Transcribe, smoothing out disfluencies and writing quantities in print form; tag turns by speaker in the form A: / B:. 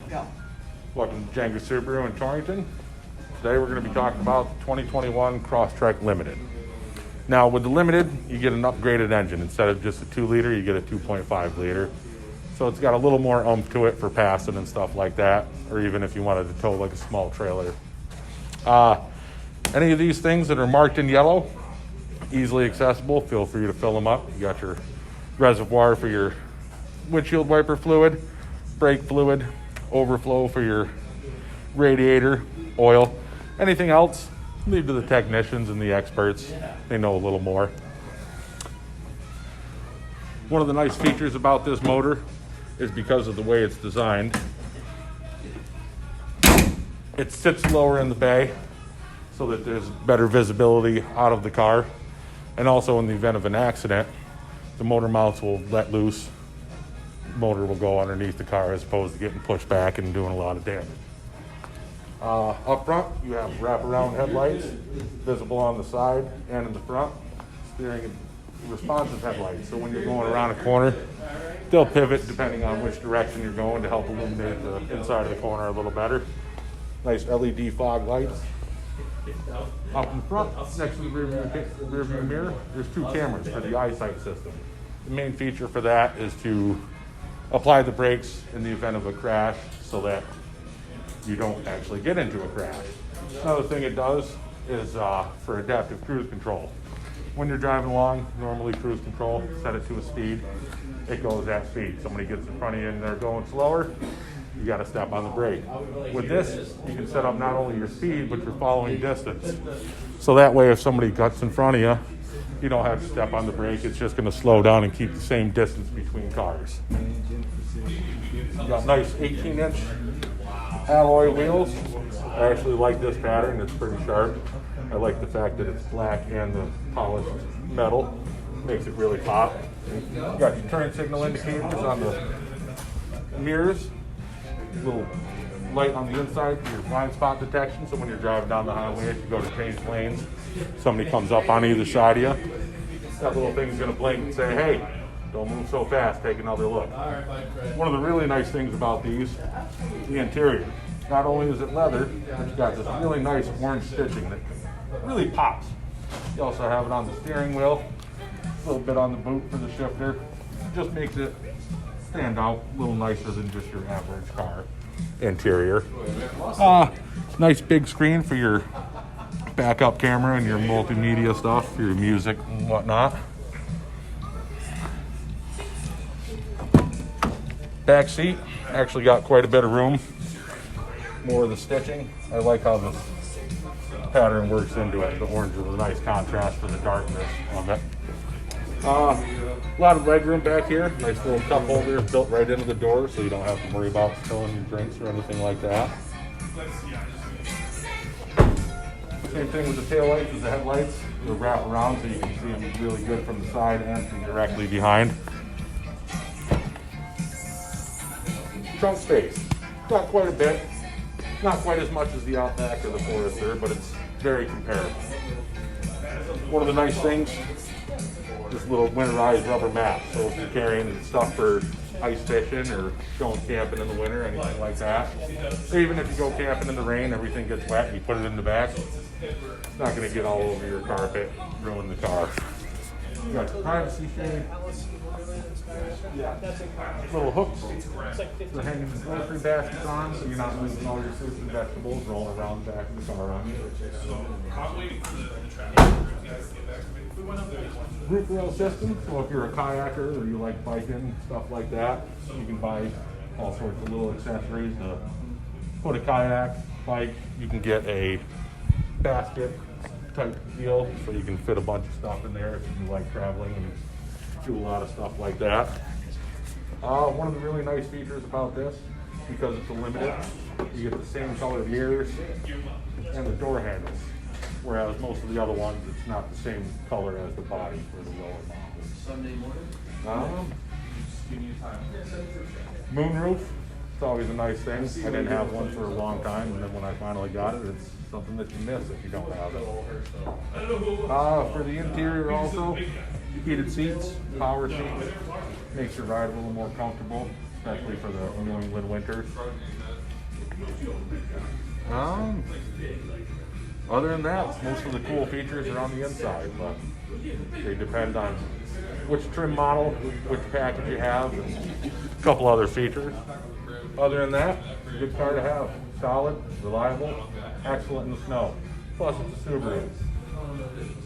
A: Yeah.
B: Welcome to Gengras Subaru in Torrington. Today we're going to be talking about the 2021 Crosstrek Limited. Now with the Limited, you get an upgraded engine. Instead of just a 2-liter, you get a 2.5 liter. So it's got a little more oomph to it for passing and stuff like that, or even if you wanted to tow like a small trailer. Any of these things that are marked in yellow, easily accessible, feel free to fill them up. You got your reservoir for your windshield wiper fluid, brake fluid, overflow for your radiator, oil. Anything else, leave to the technicians and the experts. They know a little more. One of the nice features about this motor is because of the way it's designed. It sits lower in the bay so that there's better visibility out of the car. And also in the event of an accident, the motor mounts will let loose. The motor will go underneath the car as opposed to getting pushed back and doing a lot of damage. Up front, you have wraparound headlights, visible on the side and in the front. Steering and responsive headlights. So when you're going around a corner, they'll pivot depending on which direction you're going to help illuminate the inside of the corner a little better. Nice LED fog lights. Up in front, next to the rear view mirror, there's 2 cameras for the eyesight system. The main feature for that is to apply the brakes in the event of a crash so that you don't actually get into a crash. Another thing it does is for adaptive cruise control. When you're driving along, normally cruise control, set it to a speed, it goes at speed. Somebody gets in front of you and they're going slower, you got to step on the brake. With this, you can set up not only your speed, but your following distance. So that way, if somebody cuts in front of you, you don't have to step on the brake. It's just going to slow down and keep the same distance between cars. You got nice 18-inch alloy wheels. I actually like this pattern. It's pretty sharp. I like the fact that it's black and the polished metal. Makes it really pop. You got your turn signal indicators on the mirrors. Little light on the inside for your blind spot detection, so when you're driving down the highway, if you go to change lanes, somebody comes up on either side of you, that little thing's going to blink and say, hey, don't move so fast, take another look. One of the really nice things about these, the interior. Not only is it leather, but you got this really nice orange stitching that really pops. You also have it on the steering wheel, a little bit on the boot for the shifter. It just makes it stand out a little nicer than just your average car interior. Nice big screen for your backup camera and your multimedia stuff, your music and whatnot. Back seat actually got quite a bit of room. More of the stitching. I like how this pattern works into it. The orange is a nice contrast for the darkness of it. A lot of leg room back here. Nice little cup holder built right into the door, so you don't have to worry about spilling your drinks or anything like that. Same thing with the taillights as the headlights. They'll wrap around so you can see them really good from the side and from directly behind. Trunk space. Got quite a bit. Not quite as much as the Outback or the Forester, but it's very comparable. One of the nice things, this little winterized rubber mat. So if you're carrying stuff for ice fishing or going camping in the winter, anything like that, or even if you go camping in the rain, everything gets wet and you put it in the back, it's not going to get all over your carpet, ruin the car. You got your privacy shade. Little hooks for hanging the grocery baskets on, so you're not losing all your fruits and vegetables rolling around the back of the car on you. Roof rail system, so if you're a kayaker or you like biking, stuff like that, you can buy all sorts of little accessories to put a kayak, bike. You can get a basket type deal, so you can fit a bunch of stuff in there if you like traveling and do a lot of stuff like that. One of the really nice features about this, because it's a Limited, you get the same color mirrors and the door handles, whereas most of the other ones, it's not the same color as the body for the lower models. Sunday morning? Moonroof, it's always a nice thing. I didn't have one for a long time, and then when I finally got it, it's something that you miss if you don't have it. For the interior also, heated seats, power seats, makes your ride a little more comfortable, especially for the New England winters. Other than that, most of the cool features are on the inside, but they depend on which trim model, which package you have, and a couple other features. Other than that, it's a good car to have. Solid, reliable, excellent in the snow. Plus, it's a Subaru.